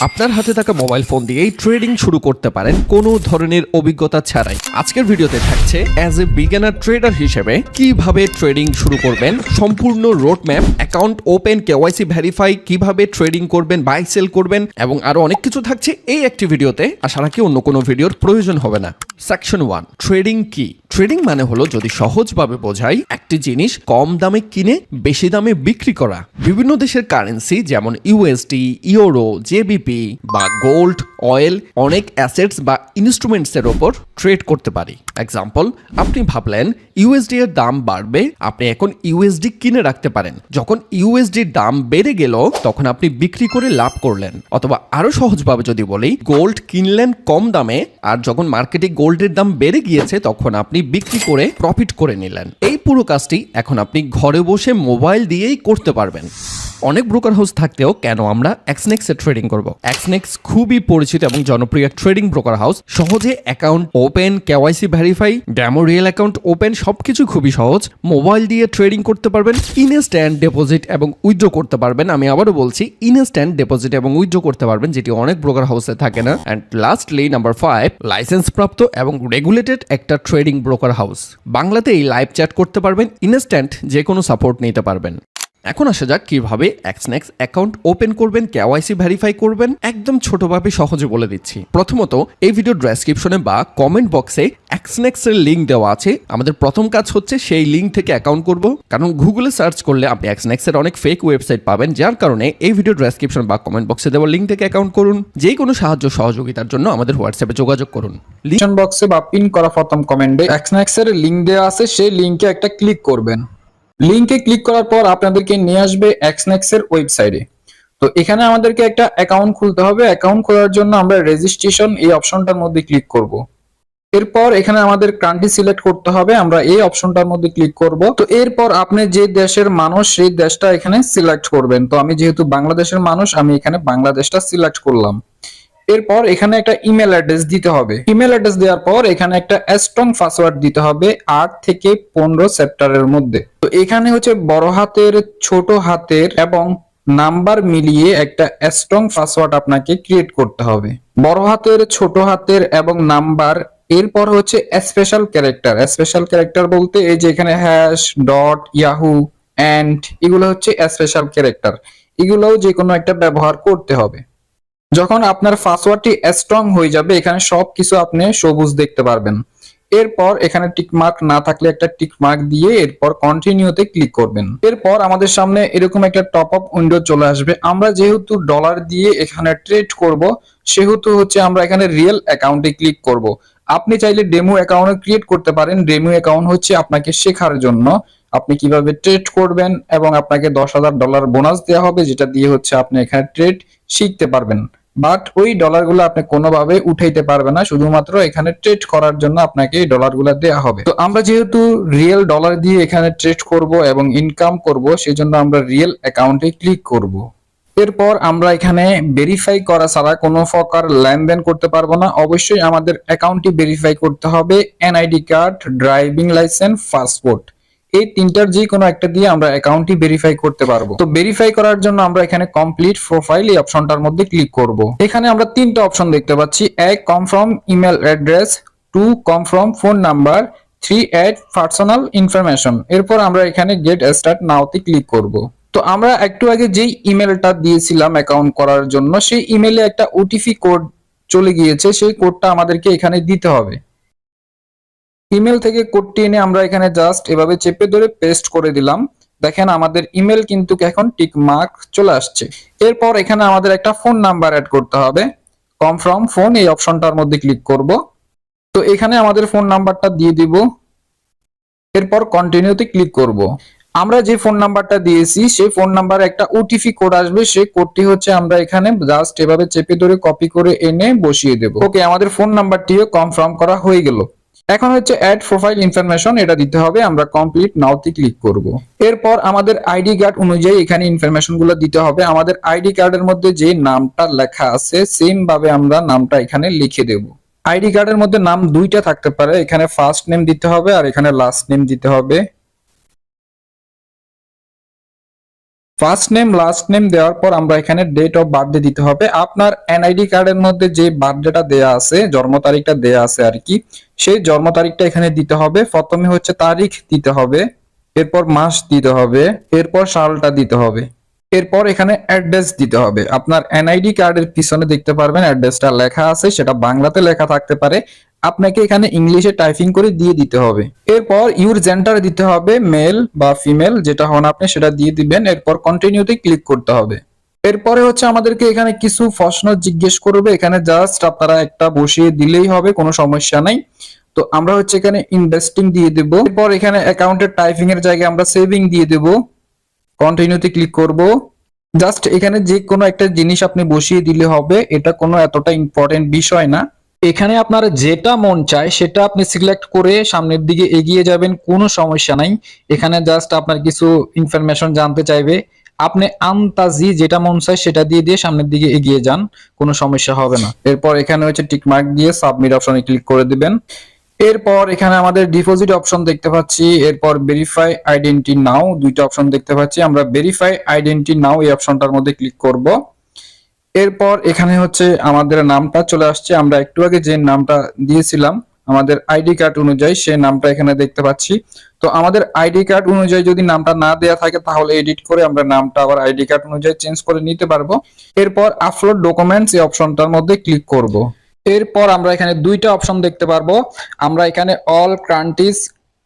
আপনার হাতে থাকা মোবাইল ফোন দিয়েই ট্রেডিং শুরু করতে পারেন কোনো ধরনের অভিজ্ঞতা ছাড়াই। আজকের ভিডিওতে থাকছে অ্যাজ এ বিগিনার ট্রেডার হিসেবে কিভাবে ট্রেডিং শুরু করবেন, সম্পূর্ণ roadmap, account open, KYC verify, কিভাবে ট্রেডিং করবেন, বাই সেল করবেন এবং আরো অনেক কিছু থাকছে এই একটি ভিডিওতে। আশা রাখি অন্য কোনো ভিডিওর প্রয়োজন হবে না। সেকশন 1, ট্রেডিং কি? ট্রেডিং মানে হলো, যদি সহজভাবে বোঝাই, একটি জিনিস কম দামে কিনে বেশি দামে বিক্রি করা। বিভিন্ন দেশের কারেন্সি যেমন ইউএসডি, ইউরো, জেবিপি বা গোল্ড, অয়েল, অনেক অ্যাসেটস বা ইনস্ট্রুমেন্টস এর উপর ট্রেড করতে পারি। এক্সাম্পল, আপনি ভাবলেন ইউএসডি এর দাম বাড়বে, আপনি এখন ইউএসডি কিনে রাখতে পারেন। যখন ইউএসডির দাম বেড়ে গেল তখন আপনি বিক্রি করে লাভ করলেন। অথবা আরো সহজভাবে যদি বলি, গোল্ড কিনলেন কম দামে, আর যখন মার্কেটে গোল্ডের দাম বেড়ে গিয়েছে তখন আপনি বিক্রি করে প্রফিট করে নিলেন। এই পুরো কাজটি এখন আপনি ঘরে বসে মোবাইল দিয়েই করতে পারবেন। অনেক ব্রোকার হাউস থাকতেও কেন আমরা এক্সনেক্স এ ট্রেডিং করব? এক্সনেক্স খুবই পরিচিত এবং জনপ্রিয় ট্রেডিং ব্রোকার হাউস। সহজে account open, KYC verify, demo real account open, সবকিছু খুবই সহজ। মোবাইল দিয়ে ট্রেডিং করতে পারবেন, ইনস্ট্যান্ট ডিপোজিট এবং উইথড্র করতে পারবেন। আমি আবারও বলছি, ইনস্ট্যান্ট ডিপোজিট এবং উইথড্র করতে পারবেন, যেটি অনেক ব্রোকার হাউসে থাকে না। অ্যান্ড লাস্টলি নাম্বার 5, লাইসেন্স প্রাপ্ত এবং রেগুলেটেড একটা ট্রেডিং ব্রোকার হাউস। বাংলাতেই লাইভ চ্যাট করতে পারবেন, ইনস্ট্যান্ট যে কোনো সাপোর্ট নিতে পারবেন। এখন আসা যাক কিভাবে এক্সনেক্স অ্যাকাউন্ট ওপেন করবেন, কেওয়াইসি ভেরিফাই করবেন। একদম ছোটভাবে সহজে বলে দিচ্ছি। প্রথমত, এই ভিডিও ডেসক্রিপশনে বা কমেন্ট বক্সে এক্সনেক্স এর লিংক দেওয়া আছে। আমাদের প্রথম কাজ হচ্ছে সেই লিংক থেকে অ্যাকাউন্ট করব, কারণ গুগলে সার্চ করলে আপনি এক্সনেক্স এর অনেক ফেক ওয়েবসাইট পাবেন। যার কারণে এই ভিডিও ডেসক্রিপশন বা কমেন্ট বক্সে দেওয়া লিংক থেকে অ্যাকাউন্ট করুন। যে কোনো সাহায্য সহযোগিতার জন্য আমাদের হোয়াটসঅ্যাপে যোগাযোগ করুন। ডিসক্রিপশন বক্সে বা পিন করা প্রথম কমেন্টে এক্সনেক্স এর লিংক দেওয়া আছে, সেই লিংকে একটা ক্লিক করবেন। লিংকে ক্লিক করার পর আপনাদেরকে নিয়ে আসবে এক্সনেক্স এর ওয়েবসাইটে। তো এখানে আমাদেরকে একটা অ্যাকাউন্ট খুলতে হবে। অ্যাকাউন্ট খোলার জন্য আমরা রেজিস্ট্রেশন এই অপশনটার মধ্যে ক্লিক করব। এরপর এখানে আমাদের কান্ট্রি সিলেক্ট করতে হবে, আমরা এই অপশনটার মধ্যে ক্লিক করব। তো এরপর আপনি যে দেশের মানুষ সেই দেশটা এখানে সিলেক্ট করবেন। তো আমি যেহেতু বাংলাদেশের মানুষ, আমি এখানে বাংলাদেশটা সিলেক্ট করলাম। এরপর এখানে একটা ইমেল অ্যাড্রেস দিতে হবে। ইমেল অ্যাড্রেস দেওয়ার পর এখানে একটা স্ট্রং পাসওয়ার্ড দিতে হবে 8 থেকে 15 চ্যাপ্টারের মধ্যে। তো এখানে হচ্ছে বড় হাতের, ছোট হাতের এবং নাম্বার মিলিয়ে একটা স্ট্রং পাসওয়ার্ড আপনাকে ক্রিয়েট করতে হবে। বড় হাতের, ছোট হাতের এবং নাম্বার। এরপর হচ্ছে স্পেশাল ক্যারেক্টার। স্পেশাল ক্যারেক্টার বলতে এই যে এখানে হ্যাশ, ডট, ইয়াহু, এন্ড, এগুলো হচ্ছে স্পেশাল ক্যারেক্টার। এগুলোও যে কোনো একটা ব্যবহার করতে হবে। যখন আপনার পাসওয়ার্ডটি স্ট্রং হয়ে যাবে, এখানে সবকিছু আপনি সবুজ দেখতে পারবেন। এরপর এখানে টিক মার্ক না থাকলে একটা টিক মার্ক দিয়ে এরপর কন্টিনিউতে ক্লিক করবেন। এরপর আমাদের সামনে এরকম একটা টপ আপ উইন্ডো চলে আসবে। আমরা যেহেতু ডলার দিয়ে এখানে ট্রেড করব, সেহেতু হচ্ছে আমরা এখানে রিয়েল অ্যাকাউন্টে ক্লিক করব। আপনি চাইলে ডেমো অ্যাকাউন্ট ক্রিয়েট করতে পারেন। ডেমো অ্যাকাউন্ট হচ্ছে আপনাকে শেখার জন্য আপনি কিভাবে ট্রেড করবেন, এবং আপনাকে $10,000 বোনাস দেওয়া হবে, যেটা দিয়ে হচ্ছে আপনি এখানে ট্রেড শিখতে পারবেন। বাট ওই ডলারগুলো আপনি কোনোভাবে উঠাইতে পারবেন না, শুধুমাত্র এখানে ট্রেড করার জন্য আপনাকে এই ডলারগুলো দেওয়া হবে। তো আমরা যেহেতু রিয়েল ডলার দিয়ে এখানে ট্রেড করব এবং ইনকাম করব, সেজন্য আমরা রিয়েল অ্যাকাউন্টে ক্লিক করব। এরপর আমরা এখানে ভেরিফাই করা ছাড়া কোনো প্রকার লেনদেন করতে পারবো না। অবশ্যই আমাদের অ্যাকাউন্টটি ভেরিফাই করতে হবে। NID card, driving licence, passport, এই তিনটার যে কোনো একটা দিয়ে আমরা অ্যাকাউন্টটি ভেরিফাই করতে পারবো। তো ভেরিফাই করার জন্য আমরা এখানে কমপ্লিট প্রোফাইল এই অপশনটার মধ্যে ক্লিক করব। এখানে আমরা তিনটা অপশন দেখতে পাচ্ছি। 1, confirm email address, 2, confirm phone number, 3, add personal information. এরপর আমরা এখানে গেট স্টার্ট নাওতে ক্লিক করব। তো আমরা একটু আগে যেই ইমেলটা দিয়েছিলাম অ্যাকাউন্ট করার জন্য, সেই ইমেলে একটা ওটিপি কোড চলে গিয়েছে। সেই কোডটা আমাদেরকে এখানে দিতে হবে। ইমেল থেকে কোডটি এনে আমরা এখানে জাস্ট এভাবে চেপে ধরে পেস্ট করে দিলাম। দেখেন আমাদের ইমেল কিন্তু এখন টিক মার্ক চলে আসছে। এরপর এখানে আমাদের একটা ফোন নাম্বার অ্যাড করতে হবে। কনফার্ম ফোন এই অপশনটার মধ্যে ক্লিক করব। তো এখানে আমাদের ফোন নাম্বারটা দিয়ে দিব। এরপর কন্টিনিউতে ক্লিক করব। আমরা যে ফোন নাম্বারটা দিয়েছি সেই ফোন নাম্বারে একটা ওটিপি কোড আসবে। সেই কোডটি হচ্ছে আমরা এখানে জাস্ট এভাবে চেপে ধরে কপি করে এনে বসিয়ে দেব। ওকে, আমাদের ফোন নাম্বারটিও কনফার্ম করা হয়ে গেল। এখন হচ্ছে অ্যাড প্রোফাইল ইনফরমেশন, এটা দিতে হবে। আমরা কমপ্লিট নাওতে ক্লিক করব। এরপর আমাদের আইডি কার্ড অনুযায়ী এখানে ইনফরমেশন গুলো দিতে হবে। আমাদের আইডি কার্ডের মধ্যে যে নামটা লেখা আছে সেম ভাবে আমরা নামটা এখানে লিখে দেব। আইডি কার্ডের মধ্যে নাম দুইটা থাকতে পারে, এখানে ফার্স্ট নেম দিতে হবে আর এখানে লাস্ট নেম দিতে হবে। ফার্স্ট নেম লাস্ট নেম দেওয়ার পর আমরা এখানে ডেট অফ বার্থডে দিতে হবে। আপনার এনআইডি কার্ডের মধ্যে যে বার্থডেটা দেয়া আছে, জন্ম তারিখটা দেয়া আছে আর কি, সেই জন্ম তারিখটা এখানে দিতে হবে। প্রথমে হচ্ছে তারিখ দিতে হবে, এরপর মাস দিতে হবে, এরপর সালটা দিতে হবে, এরপর এখানে অ্যাড্রেস দিতে হবে। আপনার এনআইডি কার্ডের পিছনে দেখতে পারবেন অ্যাড্রেসটা লেখা আছে, সেটা বাংলাতে লেখা থাকতে পারে, আপনাকে এখানে ইংলিশে টাইপিং করে দিয়ে দিতে হবে। এরপর ইউর জেন্ডার দিতে হবে, মেল বা ফিমেল যেটা হন আপনি সেটা দিয়ে দিবেন। এরপর কন্টিনিউতে ক্লিক করতে হবে। এরপরে হচ্ছে আমাদেরকে এখানে কিছু প্রশ্ন জিজ্ঞেস করবে, এখানে জাস্ট আপনারা একটা বসিয়ে দিলেই হবে, কোনো সমস্যা নাই। তো আমরা হচ্ছে এখানে ইনভেস্টিং দিয়ে দেব। এরপর এখানে অ্যাকাউন্টের টাইপিং এর জায়গায় আমরা সেভিং দিয়ে দেব, কন্টিনিউতে ক্লিক করব। জাস্ট এখানে যে কোনো একটা জিনিস আপনি বসিয়ে দিলে হবে, এটা কোনো এতটা ইম্পর্টেন্ট বিষয় না। এখানে আপনার যেটা মন চায় সেটা আপনি সিলেক্ট করে সামনের দিকে এগিয়ে যাবেন, কোনো সমস্যা নাই। এখানে জাস্ট আপনার কিছু ইনফরমেশন জানতে চাইবে, আপনি আন্তাজি যেটা মন চায় সেটা দিয়ে দিয়ে সামনের দিকে এগিয়ে যান, কোনো সমস্যা হবে না। এরপর এখানে হচ্ছে টিক মার্ক দিয়ে সাবমিট অপশনে ক্লিক করে দিবেন। এরপর এখানে আমাদের ডিপোজিট অপশন দেখতে পাচ্ছি, এরপর ভেরিফাই আইডেন্টি নাও দুইটা অপশন দেখতে পাচ্ছি। আমরা ভেরিফাই আইডেন্টি নাও এই অপশনটার মধ্যে ক্লিক করব। এরপর এখানে হচ্ছে আমাদের নামটা চলে আসছে, আমরা একটু আগে যে নামটা দিয়েছিলাম আমাদের আইডি কার্ড অনুযায়ী সেই নামটা এখানে দেখতে পাচ্ছি। তো আমাদের আইডি কার্ড অনুযায়ী যদি নামটা না দেয়া থাকে তাহলে এডিট করে আমরা নামটা আবার আইডি কার্ড অনুযায়ী চেঞ্জ করে নিতে পারবো। এরপর আপলোড ডকুমেন্টস এই অপশনটার মধ্যে ক্লিক করব। এরপর আমরা এখানে দুইটা অপশন দেখতে পারবো, আমরা এখানে অল কান্ট্রিজ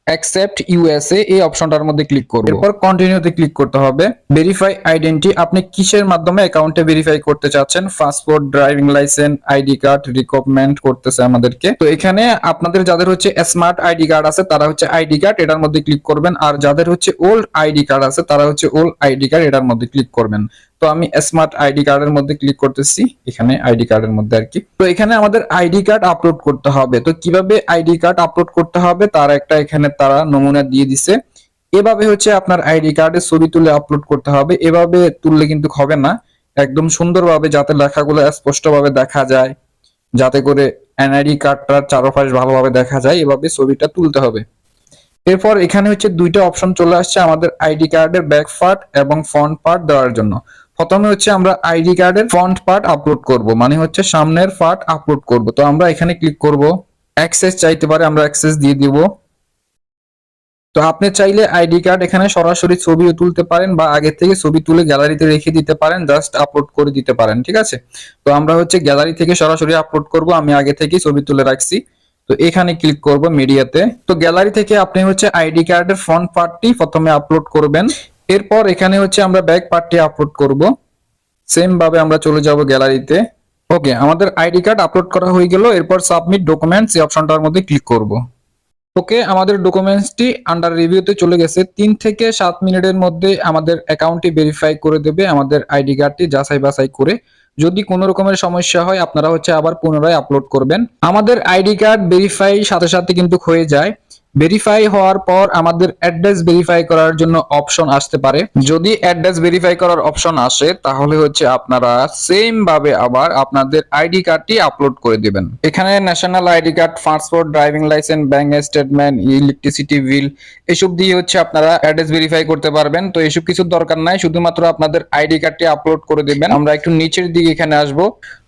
এক্সেপ্ট ইউএসএ এই অপশনটার মধ্যে ক্লিক করব। এরপর কন্টিনিউতে ক্লিক করতে হবে। ভেরিফাই আইডেন্টি, আপনি কিসের মাধ্যমে অ্যাকাউন্টে ভেরিফাই করতে চাচ্ছেন, passport, driving licence, ID card recommend করতেছে আমাদেরকে। তো এখানে আপনাদের যাদের হচ্ছে স্মার্ট আইডি কার্ড আছে তারা হচ্ছে আইডি কার্ড এটার মধ্যে ক্লিক করবেন, আর যাদের হচ্ছে ওল্ড আইডি কার্ড আছে তারা হচ্ছে ওল্ড আইডি কার্ড এটার মধ্যে ক্লিক করবেন। তো আমি স্মার্ট আইডি কার্ডের মধ্যে ক্লিক করতেছি, এখানে আইডি কার্ডের মধ্যে আর কি। তো এখানে আমাদের আইডি কার্ড আপলোড করতে হবে। তো কিভাবে আইডি কার্ড আপলোড করতে হবে তার একটা এখানে তারা নমুনা দিয়ে দিছে। এভাবে হচ্ছে আপনার আইডি কার্ডের ছবি তুলে আপলোড করতে হবে। এভাবে তুললে কিন্তু হবে না, একদম সুন্দরভাবে যাতে লেখাগুলো স্পষ্টভাবে দেখা যায়, যাতে করে এনআইডি কার্ডটার চারপাশ ভালোভাবে দেখা যায়, এভাবে ছবিটা তুলতে হবে। এরপর এখানে হচ্ছে দুইটা অপশন চলে আসছে আমাদের আইডি কার্ডের ব্যাক পার্ট এবং ফ্রন্ট পার্ট দেওয়ার জন্য। প্রথমে হচ্ছে আমরা আইডি কার্ডের ফ্রন্ট পার্ট আপলোড করব, মানে হচ্ছে সামনের পার্ট আপলোড করব। তো আমরা এখানে ক্লিক করব, অ্যাক্সেস চাইতে পারে, আমরা অ্যাক্সেস দিয়ে দিব। তো আপনি চাইলে আইডি কার্ড এখানে সরাসরি ছবিও তুলতে পারেন বা আগে থেকে ছবি তুলে গ্যালারিতে রেখে দিতে পারেন, জাস্ট আপলোড করে দিতে পারেন, ঠিক আছে। তো আমরা হচ্ছে গ্যালারি থেকে সরাসরি আপলোড করব, আমি আগে থেকেই ছবি তুলে রাখছি। তো এখানে ক্লিক করব মিডিয়াতে। তো গ্যালারি থেকে আপনি হচ্ছে আইডি কার্ডের ফ্রন্ট পার্টটি প্রথমে আপলোড করবেন, এরপর এখানে হচ্ছে আমরা ব্যাক পার্টটি আপলোড করব। সেম ভাবে আমরা চলে যাব গ্যালারিতে। ওকে, আমাদের আইডি কার্ড আপলোড করা হয়ে গেল। এরপর সাবমিট ডকুমেন্টস এই অপশনটার মধ্যে ক্লিক করব। ওকে, আমাদের ডকুমেন্টসটি আন্ডার রিভিউতে চলে গেছে। 3 থেকে 7 মিনিটের মধ্যে আমাদের অ্যাকাউন্টটি ভেরিফাই করে দেবে আমাদের আইডি কার্ডটি যাচাই বাছাই করে। যদি কোনো রকমের সমস্যা হয় আপনারা হচ্ছে আবার পুনরায় আপলোড করবেন। আমাদের আইডি কার্ড ভেরিফাই সাথে সাথে কিন্তু হয়ে যায়। ভেরিফাই হওয়ার পর আমাদের অ্যাড্রেস ভেরিফাই করার জন্য অপশন আসতে পারে। যদি অ্যাড্রেস ভেরিফাই করার অপশন আসে তাহলে হচ্ছে আপনারা সেম ভাবে আবার আপনাদের আইডি কার্ডটি আপলোড করে দিবেন। এখানে national ID card, passport, driving licence, bank statement, electricity bill এসব দিয়ে হচ্ছে আপনারা অ্যাড্রেস ভেরিফাই করতে পারবেন। তো এসব কিছুর দরকার নাই, শুধুমাত্র আপনাদের আইডি কার্ডটি আপলোড করে দিবেন। আমরা একটু নিচের দিকে এখানে আসব।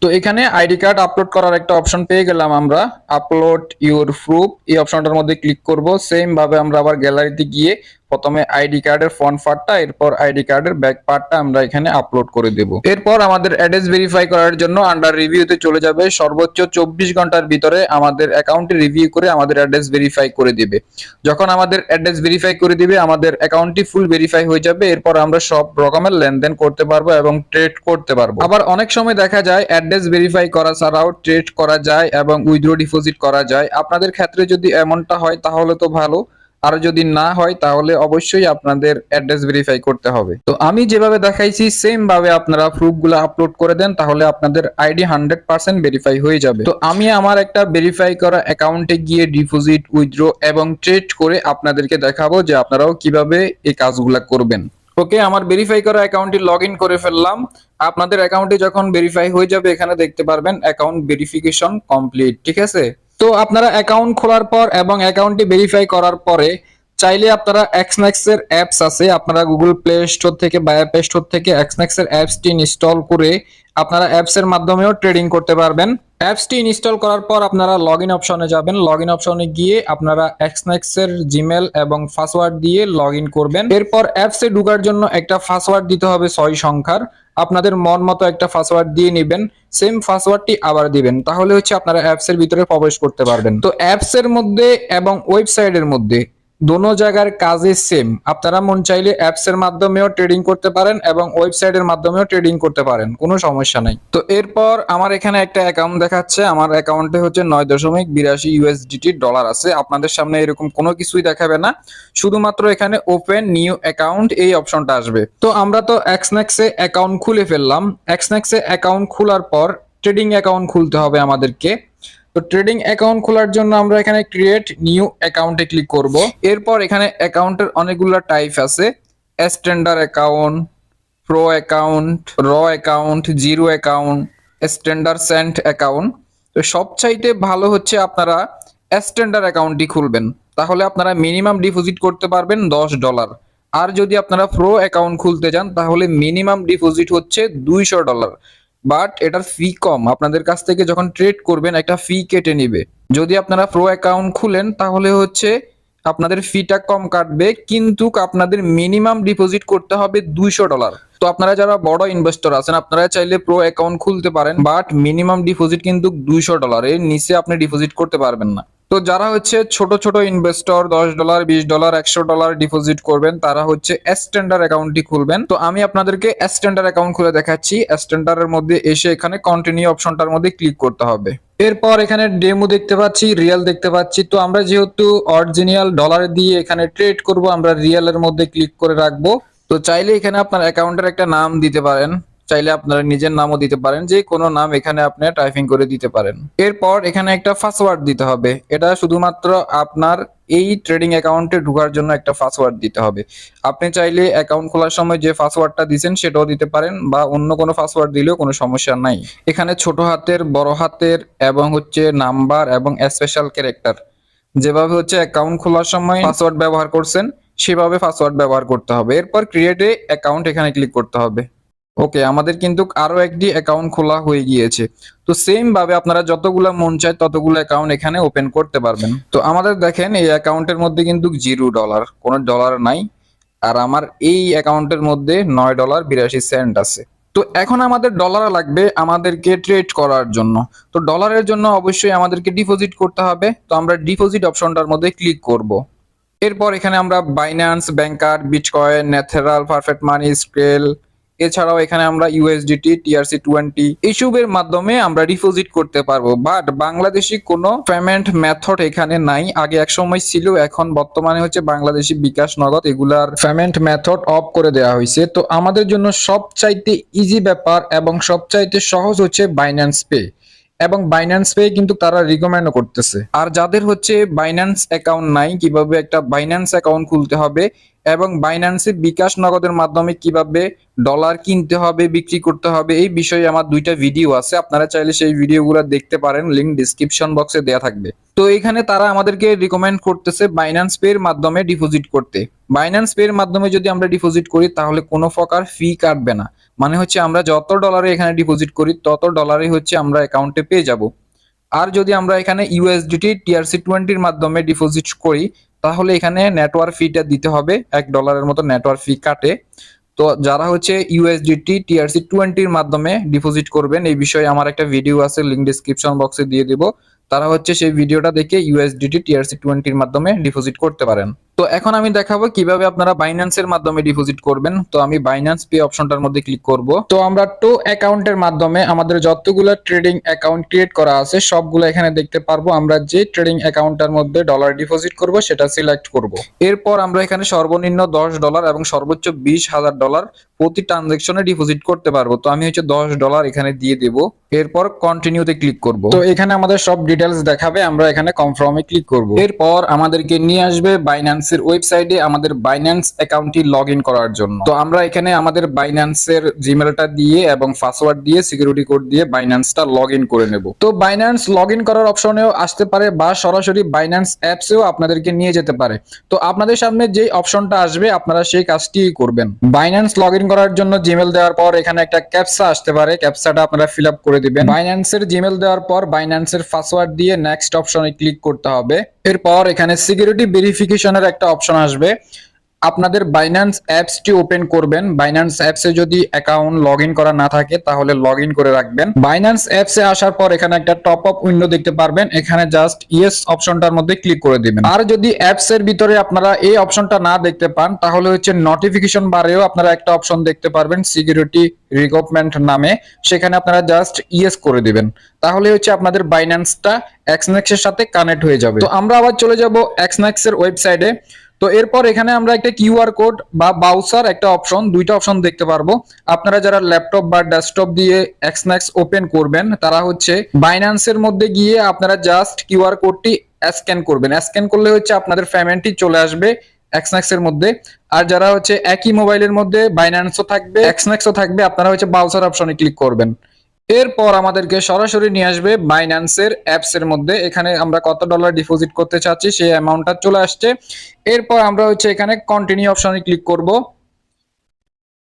তো এখানে আইডি কার্ড আপলোড করার একটা অপশন পেয়ে গেলাম আমরা, আপলোড ইউর প্রুফ এই অপশনটার মধ্যে ক্লিক করব। সেম ভাবে আমরা আবার গ্যালারিতে গিয়ে প্রথমে আইডি কার্ডের ফ্রন্ট পার্টটা, এরপর আইডি কার্ডের ব্যাক পার্টটা আমরা এখানে আপলোড করে দেব। এরপর আমাদের অ্যাড্রেস ভেরিফাই করার জন্য আন্ডার রিভিউতে চলে যাবে। সর্বোচ্চ 24 ঘন্টার ভিতরে আমাদের অ্যাকাউন্টে রিভিউ করে আমাদের অ্যাড্রেস ভেরিফাই করে দিবে। যখন আমাদের অ্যাড্রেস ভেরিফাই করে দিবে আমাদের অ্যাকাউন্টটি ফুল ভেরিফাই হয়ে যাবে। এরপর আমরা সব রকমের লেনদেন করতে পারবো এবং ট্রেড করতে পারবো। আবার অনেক সময় দেখা যায় অ্যাড্রেস ভেরিফাই করা ছাড়াও ট্রেড করা যায় এবং উইথড্র ডিপোজিট করা যায়। আপনাদের ক্ষেত্রে যদি এমনটা হয় তাহলে তো ভালো, আর যদি না হয় তাহলে অবশ্যই আপনাদের অ্যাড্রেস ভেরিফাই করতে হবে। তো আমি যেভাবে দেখাইছি সেম ভাবে আপনারা প্রুফগুলো আপলোড করে দেন, তাহলে আপনাদের আইডি 100% ভেরিফাই হয়ে যাবে। তো আমি আমার একটা ভেরিফাই করা অ্যাকাউন্টে গিয়ে ডিপোজিট, উইথড্র এবং ট্রেড করে আপনাদেরকে দেখাবো যে আপনারাও কিভাবে এই কাজগুলা করবেন। ওকে, আমার ভেরিফাই করা অ্যাকাউন্টটি লগ ইন করে ফেললাম। আপনাদের অ্যাকাউন্টটি যখন ভেরিফাই হয়ে যাবে এখানে দেখতে পারবেন অ্যাকাউন্ট ভেরিফিকেশন কমপ্লিট, ঠিক আছে। তো আপনারা অ্যাকাউন্ট খোলার পর এবং অ্যাকাউন্টটি ভেরিফাই করার পরে চাইলে আপনারা এক্সনেক্স এর অ্যাপস আছে, আপনারা গুগল প্লে স্টোর থেকে বা অ্যাপ স্টোর থেকে এক্সনেক্স এর অ্যাপসটি ইনস্টল করে আপনারা অ্যাপস এর মাধ্যমেও ট্রেডিং করতে পারবেন। অ্যাপসটি ইনস্টল করার পর আপনারা লগইন অপশনে যাবেন, লগইন অপশনে গিয়ে আপনারা এক্সনেক্স এর জিমেল এবং পাসওয়ার্ড দিয়ে লগইন করবেন। এরপর অ্যাপসে ঢোকার জন্য একটা পাসওয়ার্ড দিতে হবে 6 সংখ্যার, আপনাদের মন মতো একটা পাসওয়ার্ড দিয়ে নেবেন, সেম পাসওয়ার্ডটি আবার দিবেন, তাহলে হচ্ছে আপনারা অ্যাপস এর ভিতরে প্রবেশ করতে পারবেন। তো অ্যাপস এর মধ্যে এবং ওয়েবসাইটের মধ্যে দোনো জায়গার কাজে সেম, আপনারা মন চাইলে অ্যাপস এর মাধ্যমেও ট্রেডিং করতে পারেন এবং ওয়েবসাইটের মাধ্যমেও ট্রেডিং করতে পারেন, কোনো সমস্যা নাই। তো এরপর আমার এখানে একটা অ্যাকাউন্ট দেখাচ্ছে, আমার অ্যাকাউন্টে হচ্ছে 9.82 ইউএসডিটি ডলার আছে। আপনাদের সামনে এরকম কোনো কিছুই দেখাবে না, শুধুমাত্র এখানে ওপেন নিউ অ্যাকাউন্ট এই অপশনটা আসবে। তো আমরা তো এক্সনেক্সে অ্যাকাউন্ট খুলে ফেললাম। এক্সনেক্সে অ্যাকাউন্ট খোলার পর ট্রেডিং অ্যাকাউন্ট খুলতে হবে আমাদেরকে। তো ট্রেডিং অ্যাকাউন্ট খোলার জন্য আমরা এখানে ক্রিয়েট নিউ অ্যাকাউন্টে ক্লিক করব। এরপর এখানে অ্যাকাউন্টের অনেকগুলো টাইপ আছে, standard account, pro account, raw account, zero account, standard cent account. তো সবচাইতে ভালো হচ্ছে আপনারা স্ট্যান্ডার্ড অ্যাকাউন্টটি খুলবেন, তাহলে আপনারা মিনিমাম ডিপোজিট করতে পারবেন $10। আর যদি আপনারা প্রো অ্যাকাউন্ট খুলতে চান তাহলে মিনিমাম ডিপোজিট হচ্ছে $200, বাট এটার ফি কম, আপনাদের কাছ থেকে যখন ট্রেড করবেন একটা ফি কেটে নিবে। যদি আপনারা প্রো অ্যাকাউন্ট খুলেন তাহলে হচ্ছে আপনাদের ফিটা কম কাটবে, কিন্তু আপনাদের মিনিমাম ডিপোজিট করতে হবে $200। তো আপনারা যারা বড় ইনভেস্টর আছেন আপনারা চাইলে প্রো অ্যাকাউন্ট খুলতে পারেন, বাট মিনিমাম ডিপোজিট কিন্তু $200, এর নিচে আপনি ডিপোজিট করতে পারবেন না। তো যারা হচ্ছে ছোট ছোট ইনভেস্টর $10, $20, $100 ডিপোজিট করবেন তারা হচ্ছে স্ট্যান্ডার্ড অ্যাকাউন্টটি খুলবেন। তো আমি আপনাদেরকে স্ট্যান্ডার্ড অ্যাকাউন্ট খুলে দেখাচ্ছি। স্ট্যান্ডার্ডের মধ্যে এসে এখানে কন্টিনিউ অপশনটার মধ্যে ক্লিক করতে হবে। এরপর এখানে ডেমো দেখতে পাচ্ছি, রিয়েল দেখতে পাচ্ছি। তো আমরা যেহেতু অরিজিনাল ডলার দিয়ে এখানে ট্রেড করব, আমরা রিয়েলের মধ্যে ক্লিক করে রাখবো। তো চাইলে এখানে আপনার অ্যাকাউন্টের একটা নাম দিতে পারেন, চাইলে আপনারা নিজের নামও দিতে পারেন, যে কোনো নাম এখানে আপনি টাইপিং করে দিতে পারেন। এরপর এখানে একটা পাসওয়ার্ড দিতে হবে, এটা শুধুমাত্র আপনার এই ট্রেডিং অ্যাকাউন্টে ঢোকার জন্য একটা পাসওয়ার্ড দিতে হবে। আপনি চাইলে অ্যাকাউন্ট খোলার সময় যে পাসওয়ার্ডটা দিয়েছেন সেটাও দিতে পারেন, বা অন্য কোনো পাসওয়ার্ড দিলেও কোনো সমস্যা নাই। এখানে ছোট হাতের, বড় হাতের এবং হচ্ছে নাম্বার এবং স্পেশাল ক্যারেক্টার, যেভাবে হচ্ছে অ্যাকাউন্ট খোলার সময় পাসওয়ার্ড ব্যবহার করছেন সেভাবে পাসওয়ার্ড ব্যবহার করতে হবে। এরপর ক্রিয়েট এ অ্যাকাউন্ট এখানে ক্লিক করতে হবে। ওকে, আমাদের কিন্তু আরো একটি অ্যাকাউন্ট খোলা হয়ে গিয়েছে। তো সেম ভাবে আপনারা যতগুলো মন চায় ততগুলো অ্যাকাউন্ট এখানে ওপেন করতে পারবেন। তো আমাদের দেখেন এই অ্যাকাউন্টের মধ্যে কিন্তু $0, কোনো ডলার নাই। আর আমার এই অ্যাকাউন্টের মধ্যে $9.82 আছে। তো এখন আমাদের ডলার লাগবে আমাদেরকে ট্রেড করার জন্য। তো ডলারের জন্য অবশ্যই আমাদেরকে ডিপোজিট করতে হবে। তো আমরা ডিপোজিট অপশনটার মধ্যে ক্লিক করব। এরপর এখানে আমরা বাইন্যান্স, ব্যাংকার, বিটকয়েন, ন্যাথেরাল, পারফেক্ট মানি, স্কেল, এছাড়াও এখানে আমরা ইউএসডিটি, TRC20 এইসবের মাধ্যমে আমরা ডিপোজিট করতে পারবো। বাট বাংলাদেশি কোনো পেমেন্ট মেথড এখানে নাই। আগে এক সময় ছিল, এখন বর্তমানে হচ্ছে বাংলাদেশি বিকাশ, নগদ এগুলার পেমেন্ট মেথড অফ করে দেওয়া হয়েছে। তো আমাদের জন্য সবচাইতে ইজি ব্যাপার এবং সবচাইতে সহজ হচ্ছে বাইন্যান্স পে, এবং বাইন্যান্স পে কিন্তু তারা রিকমেন্ড করতেছে। আর যাদের হচ্ছে বাইন্যান্স অ্যাকাউন্ট নাই, কিভাবে একটা বাইন্যান্স অ্যাকাউন্ট খুলতে হবে এবং বাইন্যান্সে বিকাশ নগদের মাধ্যমে কিভাবে ডলার কিনতে হবে, বিক্রি করতে হবে, এই বিষয়ে আমার 2টা ভিডিও আছে, আপনারা চাইলে সেই ভিডিওগুলো দেখতে পারেন, লিংক ডিসক্রিপশন বক্সে দেওয়া থাকবে। তো এখানে তারা আমাদেরকে রিকমেন্ড করতেছে বাইন্যান্স পে এর মাধ্যমে ডিপোজিট করতে। বাইন্যান্স পে এর মাধ্যমে যদি আমরা ডিপোজিট করি তাহলে কোনো প্রকার ফি কাটবে না, মানে হচ্ছে আমরা যত ডলারে এখানে ডিপোজিট করি তত ডলারে হচ্ছে আমরা অ্যাকাউন্টে পেয়ে যাব। আর যদি আমরা এখানে ইউএসডিটি, TRC20 মাধ্যমে ডিপোজিট করি তাহলে এখানে নেটওয়ার্ক ফিটা দিতে হবে, $1 মতো নেটওয়ার্ক ফি কাটে। তো যারা হচ্ছে ইউএসডিটি, TRC20 মাধ্যমে ডিপোজিট করবেন এই বিষয়ে আমার একটা ভিডিও আছে, লিংক ডেসক্রিপশন বক্সে দিয়ে দিব, তারা হচ্ছে সেই ভিডিওটা দেখে ইউএসডিটি, TRC20 মাধ্যমে ডিপোজিট করতে পারেন। তো এখন আমি দেখাবো কিভাবে আপনারা বাইন্যান্সের মাধ্যমে ডিপোজিট করবেন। তো আমি বাইন্যান্স পে অপশনটার মধ্যে ক্লিক করব। তো আমরা টো অ্যাকাউন্টের মাধ্যমে আমাদের যতগুলো ট্রেডিং অ্যাকাউন্ট ক্রিয়েট করা আছে সবগুলো এখানে দেখতে পারবো। আমরা যে ট্রেডিং অ্যাকাউন্টের মধ্যে ডলার ডিপোজিট করব সেটা সিলেক্ট করব। এরপর আমরা এখানে সর্বনিম্ন $10 এবং সর্বোচ্চ $20,000 প্রতি ট্রানজাকশনে ডিপোজিট করতে পারবো। তো আমি হচ্ছে $10 এখানে দিয়ে দেব, এরপর কন্টিনিউতে ক্লিক করব। তো এখানে আমাদের সব ডিটেলস দেখাবে, আমরা এখানে কনফার্মে ক্লিক করব। এরপর আমাদেরকে নিয়ে আসবে বাইন্যান্সের ওয়েবসাইটে আমাদের বাইন্যান্স অ্যাকাউন্টটি লগ ইন করার জন্য। তো আমরা এখানে আমাদের বাইন্যান্সের জিমেলটা দিয়ে এবং পাসওয়ার্ড দিয়ে সিকিউরিটি কোড দিয়ে বাইন্যান্সটা লগ ইন করে নেব। তো বাইন্যান্স লগ ইন করার অপশনেও আসতে পারে বা সরাসরি বাইন্যান্স অ্যাপসেও আপনাদেরকে নিয়ে যেতে পারে। তো আপনাদের সামনে যে অপশনটা আসবে আপনারা সেই কাজটি করবেন। বাইন্যান্স লগ ইন করার জন্য জিমেল দেওয়ার পর এখানে একটা ক্যাপচা আসতে পারে, ক্যাপচাটা আপনারা ফিল আপ করে দিবেন। বাইন্যান্সের জিমেল দেওয়ার পর বাইন্যান্সের পাসওয়ার্ড দিয়ে নেক্সট অপশনে ক্লিক করতে হবে। এরপর এখানে সিকিউরিটি ভেরিফিকেশনের একটা অপশন আসবে, আপনাদের বাইন্যান্স অ্যাপসটি ওপেন করবেন। বাইন্যান্স অ্যাপসে যদি অ্যাকাউন্ট লগ ইন করা না থাকে তাহলে লগ ইন করে রাখবেন। বাইন্যান্স অ্যাপসে আসার পর এখানে একটা টপ আপ উইন্ডো দেখতে পারবেন, এখানে জাস্ট ইয়েস অপশনটার মধ্যে ক্লিক করে দিবেন। আর যদি অ্যাপসের ভিতরে আপনারা এই অপশনটা না দেখতে পান তাহলে হচ্ছে নোটিফিকেশন বারেও আপনারা একটা অপশন দেখতে পারবেন সিকিউরিটি রিকমেন্ড নামে, সেখানে আপনারা জাস্ট ইয়েস করে দিবেন। তাহলে হচ্ছে আপনাদের বাইন্যান্সটা এক্সনেক্স এর সাথে কানেক্ট হয়ে যাবে। তো আমরা আবার চলে যাব এক্সনেক্স এর ওয়েবসাইটে। তো এরপর এখানে আমরা একটা কিউআর কোড বা বাউচার একটা অপশন, দুইটা অপশন দেখতে পারবো। আপনারা যারা ল্যাপটপ বা ডেস্কটপ দিয়ে এক্সনেক্স ওপেন করবেন তারা হচ্ছে বাইন্যান্সের মধ্যে গিয়ে আপনারা জাস্ট কিউআর কোডটি স্ক্যান করবেন। স্ক্যান করলে হচ্ছে আপনাদের পেমেন্টটি চলে আসবে এক্সনেক্স এর মধ্যে। আর যারা হচ্ছে একই মোবাইলের মধ্যে বাইন্যান্সও থাকবে এক্সনেক্সও থাকবে, আপনারা হচ্ছে বাউচার অপশনে ক্লিক করবেন। এরপর আমাদেরকে সরাসরি নিয়ে আসবে বাইন্যান্সের অ্যাপস এর মধ্যে, এখানে আমরা কত ডলার ডিপোজিট করতে চাচ্ছি সেই অ্যামাউন্টটা চলে আসছে। এরপর আমরা হচ্ছে এখানে কন্টিনিউ অপশনে ক্লিক করব।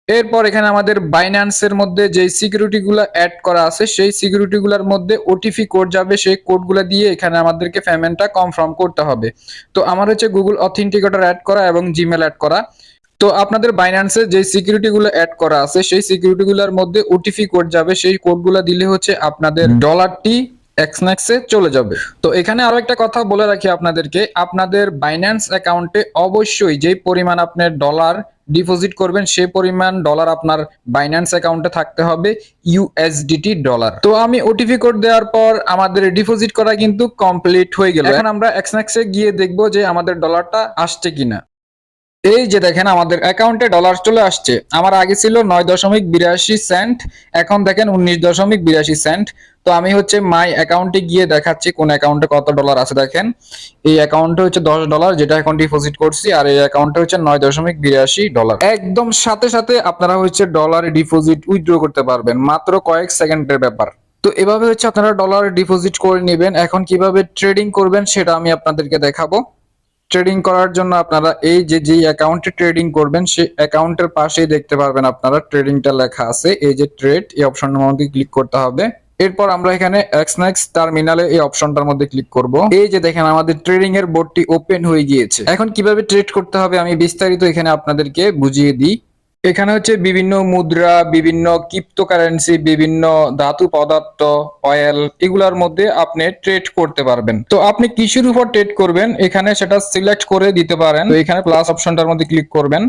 এরপর এখানে আমাদের বাইন্যান্সের মধ্যে যে সিকিউরিটি গুলো অ্যাড করা আছে সেই সিকিউরিটি গুলোর মধ্যে ওটিপি কোড যাবে, সেই কোডগুলো দিয়ে এখানে আমাদেরকে পেমেন্টটা কনফার্ম করতে হবে। তো আমার হচ্ছে গুগল অথেন্টিকেটর অ্যাড করা এবং জিমেল অ্যাড করা। তো আপনাদের বাইন্যান্সে যে সিকিউরিটি গুলো অ্যাড করা আছে সেই সিকিউরিটি গুলোর মধ্যে ওটিপি কোড যাবে, সেই কোডগুলো দিলে হচ্ছে আপনাদের ডলারটি এক্সনেক্সে চলে যাবে। তো এখানে আরো একটা কথা বলে রাখি আপনাদেরকে, আপনাদের বাইন্যান্স অ্যাকাউন্টে অবশ্যই যে পরিমাণ আপনার ডলার ডিপোজিট করবেন সেই পরিমাণ ডলার আপনার বাইন্যান্স অ্যাকাউন্টে থাকতে হবে ইউএসডিটি ডলার। তো আমি ওটিপি কোড দেওয়ার পর আমাদের ডিপোজিট করা কিন্তু কমপ্লিট হয়ে গেল। এখন আমরা এক্সনেক্সে গিয়ে দেখবো যে আমাদের ডলারটা আসছে কিনা। এই যে দেখেন আমাদের অ্যাকাউন্টে ডলার চলে আসছে। আমার আগে ছিল 9.82 সেন্ট, এখন দেখেন 19.82 সেন্ট। তো আমি হচ্ছে মাই অ্যাকাউন্টে গিয়ে দেখাচ্ছি কোন অ্যাকাউন্টে কত ডলার আছে। দেখেন এই অ্যাকাউন্টে হচ্ছে $10 যেটা এখন ডিপোজিট করছি, আর এই অ্যাকাউন্টে হচ্ছে $9.82। একদম সাথে সাথে আপনারা হচ্ছে ডলার ডিপোজিট উইথড্র করতে পারবেন, মাত্র কয়েক সেকেন্ডের ব্যাপার। তো এভাবে হচ্ছে আপনারা ডলার ডিপোজিট করে নেবেন। এখন কিভাবে ট্রেডিং করবেন সেটা আমি আপনাদেরকে দেখাবো। ট্রেডিং করার জন্য আপনারা এই যে অ্যাকাউন্টে ট্রেডিং করবেন সেই অ্যাকাউন্টের পাশেই দেখতে পারবেন আপনারা ট্রেডিংটা লেখা আছে, এই যে ট্রেড, এই অপশনের মধ্যে ক্লিক করতে হবে। এরপর আমরা এখানে এক্সনেক্স টার্মিনালে এই অপশনটার মধ্যে ক্লিক করব। এই যে দেখেন আমাদের ট্রেডিং এর বোর্ডটি ওপেন হয়ে গিয়েছে। এখন কিভাবে ট্রেড করতে হবে আমি বিস্তারিত এখানে আপনাদেরকে বুঝিয়ে দিই। এখানে হচ্ছে বিভিন্ন মুদ্রা, বিভিন্ন ক্রিপ্টোকারেন্সি, বিভিন্ন ধাতু পদার্থ, অয়েল, এগুলার মধ্যে আপনি ট্রেড করতে পারবেন। তো আপনি কিসের উপর ট্রেড করবেন এখানে সেটা সিলেক্ট করে দিতে পারেন। তো এখানে প্লাস অপশনটার মধ্যে ক্লিক করবেন।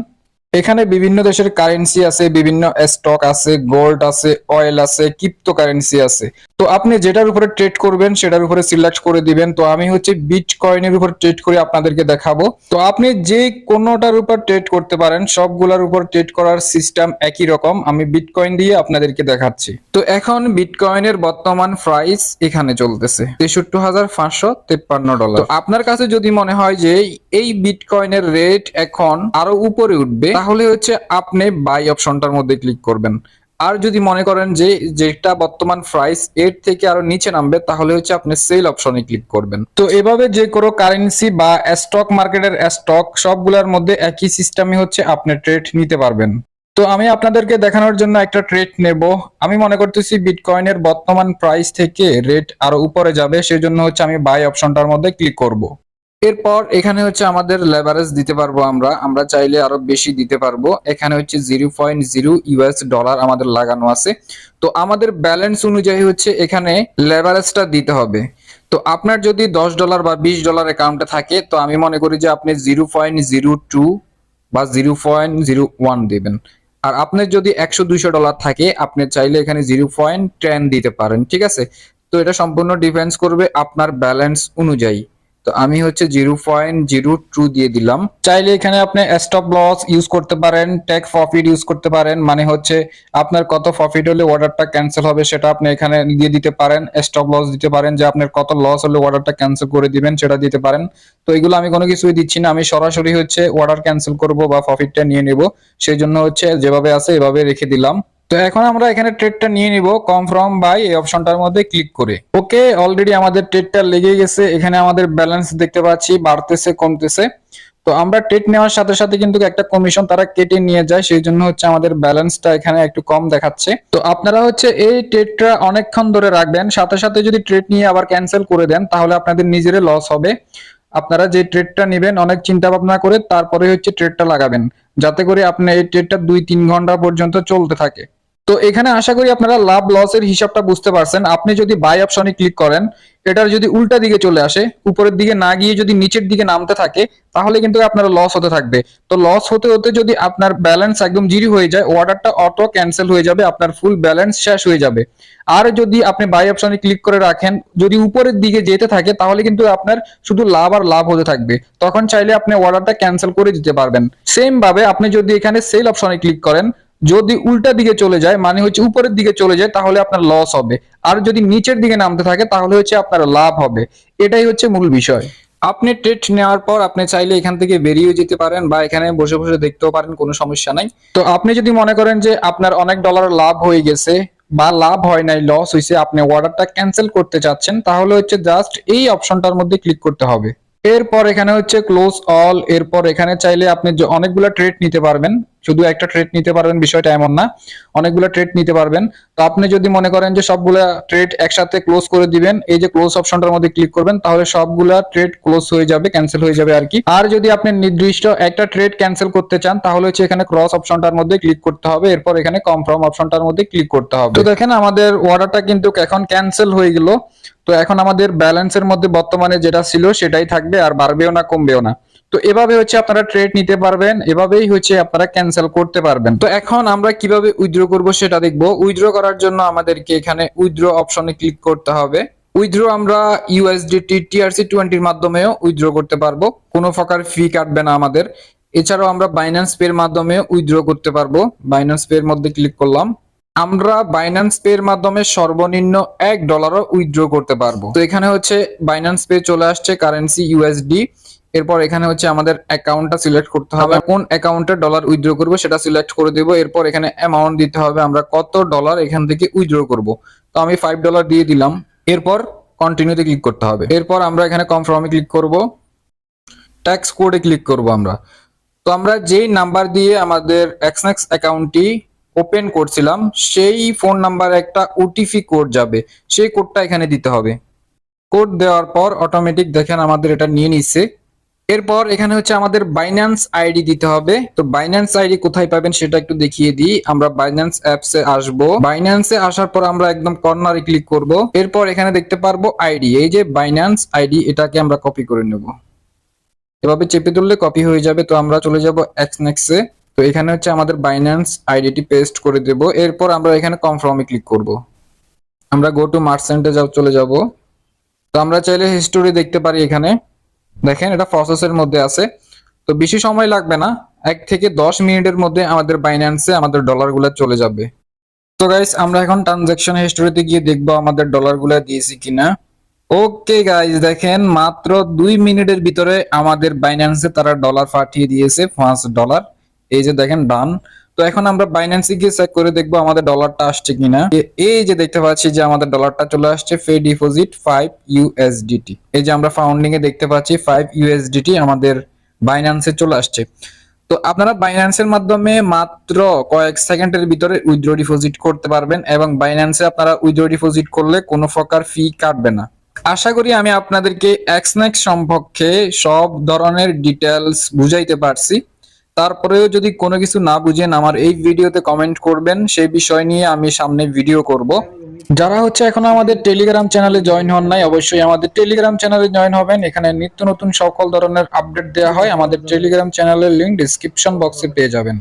এখানে বিভিন্ন দেশের কারেন্সি আছে, বিভিন্ন স্টক আছে, গোল্ড আছে, অয়েল আছে, ক্রিপ্টোকারেন্সি আছে। তো আপনি যেটার উপরে ট্রেড করবেন সেটার উপরে সিলেক্ট করে দিবেন। তো আমি হচ্ছে বিটকয়েনের উপর ট্রেড করে আপনাদেরকে দেখাবো। তো আপনি যে কোনোটার উপর ট্রেড করতে পারেন, সবগুলোর উপর ট্রেড করার সিস্টেম একই রকম। আমি বিটকয়েন দিয়ে আপনাদেরকে দেখাচ্ছি। তো এখন বিটকয়েনের বর্তমান প্রাইস এখানে চলতেছে $63,553। তো আপনার কাছে যদি মনে হয় যে এই বিটকয়েনের রেট এখন আরো উপরে উঠবে তাহলে হচ্ছে আপনি বাই অপশনটার মধ্যে ক্লিক করবেন। আর যদি মনে করেন যে যেটা বর্তমান প্রাইস এর থেকে আরো নিচে নামবে তাহলে হচ্ছে আপনি সেল অপশনে ক্লিক করবেন। তো এভাবে যে কোনো কারেন্সি বা স্টক মার্কেটের স্টক সবগুলোর মধ্যে একই সিস্টেমে হচ্ছে আপনি ট্রেড নিতে পারবেন। তো আমি আপনাদেরকে দেখানোর জন্য একটা ট্রেড নেব। আমি মনে করতেছি বিটকয়েনের বর্তমান প্রাইস থেকে রেট আরো উপরে যাবে, সেজন্য হচ্ছে আমি বাই অপশনটার মধ্যে ক্লিক করব। এরপর এখানে হচ্ছে আমাদের লেভারেজ দিতে পারবো, আমরা চাইলে আরো বেশি দিতে পারবো। এখানে হচ্ছে 0.0 ইউএস ডলার আমাদের লাগানো আছে। তো আমাদের ব্যালেন্স অনুযায়ী হচ্ছে এখানে লেভারেজটা দিতে হবে। তো আপনার যদি $10 বা $20 অ্যাকাউন্টে থাকে তো আমি মনে করি যে আপনি 0.02 বা 0.01 দিবেন। আর আপনার যদি $100-200 থাকে আপনি চাইলে এখানে 0.10 দিতে পারেন, ঠিক আছে। তো এটা সম্পূর্ণ ডিপেন্ডস করবে আপনার ব্যালেন্স অনুযায়ী। তো আমি হচ্ছে 0.02 দিয়ে দিলাম। চাইলে এখানে আপনি স্টপ লস ইউজ করতে পারেন, টেক প্রফিট ইউজ করতে পারেন, মানে হচ্ছে আপনার কত প্রফিট হলে অর্ডারটা ক্যান্সেল হবে সেটা আপনি এখানে দিয়ে দিতে পারেন। স্টপ লস দিতে পারেন, যে আপনার কত লস হলে অর্ডারটা ক্যান্সেল করে দিবেন সেটা দিতে পারেন। তো এগুলো আমি কোনো কিছুই দিচ্ছি না, আমি সরাসরি হচ্ছে অর্ডার ক্যান্সেল করব বা প্রফিটটা নিয়ে নেব, সেই জন্য হচ্ছে যেভাবে আছে এভাবে রেখে দিলাম। তো এখন আমরা এখানে ট্রেডটা নিয়ে নিব কনফার্ম বাই এই অপশনটার মধ্যে ক্লিক করে। ওকে, অলরেডি আমাদের ট্রেডটা লেগে গেছে। এখানে আমাদের ব্যালেন্স দেখতে পাচ্ছি বাড়তেছে কমতেছে। তো আমরা ট্রেড নেওয়ার সাথে সাথে কিন্তু একটা কমিশন তারা কেটে নিয়ে যায়, সেই জন্য হচ্ছে আমাদের ব্যালেন্সটা এখানে একটু কম দেখাচ্ছে। তো আপনারা হচ্ছে এই ট্রেডটা অনেকক্ষণ ধরে রাখবেন, সাথে সাথে যদি ট্রেড নিয়ে আবার ক্যান্সেল করে দেন তাহলে আপনাদের নিজেরই লস হবে। আপনারা যে ট্রেডটা নেবেন অনেক চিন্তা ভাবনা করে তারপরে হচ্ছে ট্রেডটা লাগাবেন, যাতে করে আপনার এই ট্রেডটা 2-3 ঘন্টা পর্যন্ত চলতে থাকে। তো এখানে আশা করি আপনারা লাভ লসের হিসাবটা বুঝতে পারছেন। আপনি যদি বাই অপশনে ক্লিক করেন, এটার যদি উল্টা দিকে চলে আসে, উপরের দিকে না গিয়ে যদি নিচের দিকে নামতে থাকে, তাহলে কিন্তু আপনার লস হতে থাকবে। তো লস হতে হতে যদি আপনার ব্যালেন্স একদম জিরো হয়ে যায়, অর্ডারটা অটো ক্যান্সেল হয়ে যাবে, আপনার ফুল ব্যালেন্স শেষ হয়ে যাবে। আর যদি আপনি বাই অপশনে ক্লিক করে রাখেন, যদি উপরের দিকে যেতে থাকে, তাহলে কিন্তু আপনার শুধু লাভ আর লাভ হতে থাকবে। তখন চাইলে আপনি অর্ডারটা ক্যান্সেল করে দিতে পারবেন। সেম ভাবে আপনি যদি এখানে সেল অপশনে ক্লিক করেন, যদি উল্টা দিকে চলে যায়, মানে হচ্ছে উপরের দিকে চলে যায়, তাহলে আপনার লস হবে। আর যদি নিচের দিকে নামতে থাকে, তাহলে হচ্ছে আপনার লাভ হবে। এটাই হচ্ছে মূল বিষয়। আপনি ট্রেড নেওয়ার পর আপনি চাইলে এখান থেকে বেরিয়ে যেতে পারেন বা এখানে বসে বসে দেখতেও পারেন, কোনো সমস্যা নাই। তো আপনি যদি মনে করেন যে আপনার অনেক ডলার লাভ হয়ে গেছে বা লাভ হয় নাই, লস হয়েছে, আপনি অর্ডারটা ক্যান্সেল করতে চাচ্ছেন, তাহলে হচ্ছে জাস্ট এই অপশনটার মধ্যে ক্লিক করতে হবে। এরপর এখানে হচ্ছে ক্লোজ অল। এরপর এখানে চাইলে আপনি অনেকগুলো ট্রেড নিতে পারবেন, শুধু একটা ট্রেড নিতে পারবেন বিষয়টা এমন না, অনেকগুলো ট্রেড নিতে পারবেন। তো আপনি যদি মনে করেন যে সবগুলা ট্রেড একসাথে ক্লোজ করে দিবেন, এই যে ক্লোজ অপশনটার মধ্যে ক্লিক করবেন, তাহলে সবগুলা ট্রেড ক্লোজ হয়ে যাবে, ক্যান্সেল হয়ে যাবে আর কি। আর যদি আপনি নির্দিষ্ট একটা ট্রেড ক্যান্সেল করতে চান, তাহলে হচ্ছে এখানে ক্রস অপশনটার মধ্যে ক্লিক করতে হবে, এরপর এখানে কনফার্ম অপশনটার মধ্যে ক্লিক করতে হবে। তো দেখেন আমাদের অর্ডারটা কিন্তু এখন ক্যান্সেল হয়ে গেল। তো এখন আমাদের ব্যালেন্সের মধ্যে বর্তমানে যেটা ছিল সেটাই থাকবে, আর বাড়বেও না কমবেও না। তো এভাবে হচ্ছে আপনারা ট্রেড নিতে পারবেন, এভাবেই হচ্ছে আপনারা ক্যান্সেল করতে পারবেন। তো এখন আমরা কিভাবে উইথড্র করব সেটা দেখবো। উইথড্র করার জন্য আমাদেরকে এখানে উইথড্র অপশনে ক্লিক করতে হবে। উইথড্র আমরা ইউএসডিটি TRC20 এর মাধ্যমেও উইথড্র করতে পারবো, কোনো প্রকার ফি কাটবে না আমাদের। এছাড়াও আমরা বাইন্যান্স পে এর মাধ্যমে উইথড্র করতে পারবো। বাইন্যান্স পে এর মধ্যে ক্লিক করলাম। আমরা বাইন্যান্স পে এর মাধ্যমে সর্বনিম্ন $1 উইথড্র করতে পারবো। তো এখানে হচ্ছে বাইন্যান্স পে চলে আসছে, কারেন্সি USD। এরপর এখানে হচ্ছে আমাদের অ্যাকাউন্টটা সিলেক্ট করতে হবে, কোন অ্যাকাউন্টে ডলার উইথড্র করব সেটা সিলেক্ট করে দেব। এরপর এখানে অ্যামাউন্ট দিতে হবে, আমরা কত ডলার এখান থেকে উইথড্র করব। তো আমি $5 দিয়ে দিলাম। এরপর কন্টিনিউতে ক্লিক করতে হবে। এরপর আমরা এখানে কনফার্মে ক্লিক করব, ট্যাক্স কোডে ক্লিক করব আমরা। তো আমরা যেই নাম্বার দিয়ে আমাদের এক্সনেক্স অ্যাকাউন্টটি ওপেন করছিলাম, সেই ফোন নাম্বারে একটা ওটিপি কোড যাবে, সেই কোডটা এখানে দিতে হবে। কোড দেওয়ার পর অটোমেটিক দেখেন আমাদের এটা নিয়ে নিচ্ছে। এরপর এখানে হচ্ছে আমাদের বাইন্যান্স আইডি দিতে হবে। তো বাইন্যান্স আইডি কোথায় পাবেন সেটা একটু দেখিয়ে দিই। আমরা বাইন্যান্স অ্যাপসে আসবো, বাইন্যান্সে আসার পর আমরা একদম কর্নারে ক্লিক করব। এরপর এখানে দেখতে পারবো আইডি, এই যে বাইন্যান্স আইডি, এটাকে আমরা কপি করে নেব। এভাবে চেপে ধরলে কপি হয়ে যাবে। তো আমরা চলে যাব এক্সনেক্সে। তো এখানে হচ্ছে আমাদের বাইন্যান্স আইডিটি পেস্ট করে দেব। এরপর আমরা এখানে কনফার্মে ক্লিক করব। আমরা গো টু মার্চেন্টে চলে যাব। তো আমরা চাইলে হিস্টোরি দেখতে পারি, এখানে দেখেন এটা প্রসেসের মধ্যে আছে। তো বেশি সময় লাগবে না, 1 থেকে 10 মিনিটের মধ্যে আমাদের বাইন্যান্সে আমাদের ডলারগুলো চলে যাবে। তো গাইস আমরা এখন ট্রানজাকশন হিস্টোরিতে গিয়ে দেখবো আমাদের ডলারগুলো দিয়েছি কিনা। ওকে গাইস, দেখেন মাত্র 2 মিনিটের ভিতরে আমাদের বাইন্যান্সে তারা ডলার পাঠিয়ে দিয়েছে, $5। এই যে দেখেন ডান। তো এখন আমরা বাইন্যান্সে গিয়ে চেক করে দেখবো আমাদের ডলারটা আসছে কিনা। এই যে দেখতে পাচ্ছি যে আমাদের ডলারটা চলে আসছে, পে ডিপোজিট 5 USDT। এই যে আমরা ফাউন্ডিং এ দেখতে পাচ্ছি 5 USDT আমাদের বাইন্যান্সে চলে আসছে। তো আপনারা বাইন্যান্সের মাধ্যমে মাত্র কয়েক সেকেন্ডের ভিতরে উইথড্র ডিপোজিট করতে পারবেন, এবং বাইন্যান্সে আপনারা উইথড্র ডিপোজিট করলে কোনো প্রকার ফি কাটবে না। আশা করি আমি আপনাদেরকে এক্সনেক্স সম্পর্কে সব ধরনের ডিটেলস বুঝাইতে পারছি। তারপরেও যদি কোনো কিছু না বুঝেন, আমার এই ভিডিওতে কমেন্ট করবেন, সেই বিষয় নিয়ে আমি সামনে ভিডিও করব। যারা হচ্ছে এখনো আমাদের টেলিগ্রাম চ্যানেলে জয়েন হন নাই, অবশ্যই আমাদের টেলিগ্রাম চ্যানেলে জয়েন হবেন। এখানে নিত্য নতুন সকল ধরনের আপডেট দেওয়া হয়। আমাদের টেলিগ্রাম চ্যানেলের লিংক ডেসক্রিপশন বক্সে পেয়ে যাবেন।